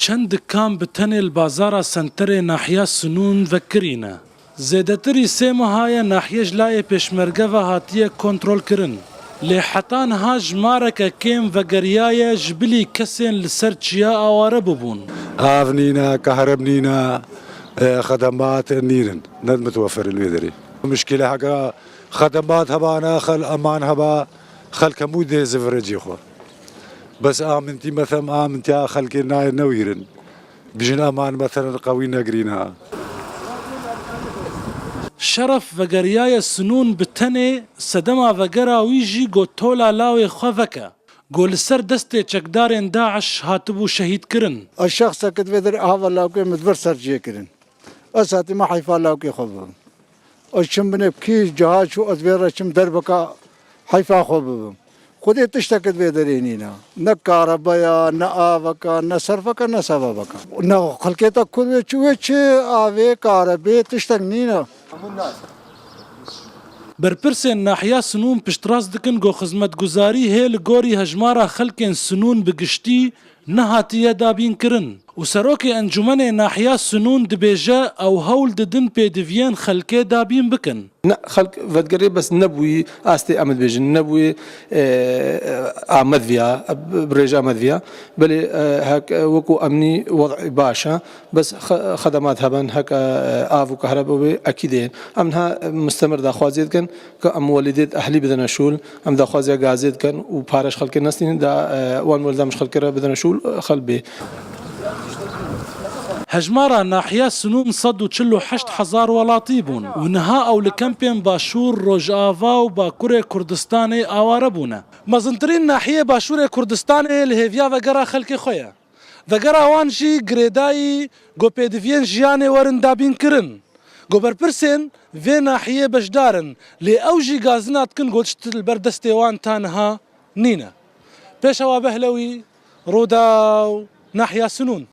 چند دکان bi tenê li bazara Senterê nahiya Sinûn vekirîne. Zêdetirî sê mehayê nahiyê ji layê pêşmergeva hatiye kontrolkirin. Lê heta niha jmareke kêm vegeriyaye ji bilî kesên li ser çiya aware bibûn. Av nîne, kehreb nîne, خدمات نيرن ند متوفر الويدري مشكلة حقا خدمات هبانا خل أمان هبا خل كمود زفرجي خو بس آمنتي مثلا آمنتي خلقي ناير نويرن بجن أمان مثلا قوي نقرينا شرف vegeriyaye Sinûn bi tenê sedema vegera wî jî got tola lawê xwe veke. Got li ser destê çekdarên Daeş hatibû şehîdkirin. الشخص كتبدر هذا لاوكي مدبر سرجي كرن أساتي ما حيفا لاوكي خبهم أشم بنب كي جهاز شو أدبر أشم دربكا حيفا خبهم خودي تشتكت بدرينينا نكاربايا نآفكا نصرفكا نسببكا نا خلقيتا كل شوية آوي كاربي تشتكنينا Berpirsên nahiya Sinûn piştrast dikin got xizmetguzarî hê li gorî hejmara xelkên Sinûn bi giştî nehatiye dabînkirin. û serokê encûmenê nahiya Sinûn dibêje ew hewl didin pêdiviyên xelkê dabîn bikin. خلق فتقري بس نبوي استي امد بيجن نبوي مدفيا بريجا مدفيا بل هك وكو امني وضع باشا بس خدمات هبن هك افو كهرباء اكيدين امنها مستمر دا خوازيد كان كم والديت اهلي بدنا شول ام دا خوازيا غازيد كان وبارش خلق الناس دا وان ولدا مش خلق بدنا شول خلبي هجمارا ناحية Sinûn 148,000 وڵاتî bûn û niha ew li kempên Başûr, Rojava û Bakurê Kurdistanê aware bûne. Mezintirîn nahiyê Başûrê Kurdistanê li hêviya vegera xelkê xwe ye. Vegera wan jî girêdayî got pêdiviyên jiyanê werin dabînkirin. Got berpirsên vê nahiyê beşdarin lê ew jî gazina dikin got tişt li ber destê wan ta niha nîne. Pêş ewa Behlewî, Rûda û nahiya Sinûn.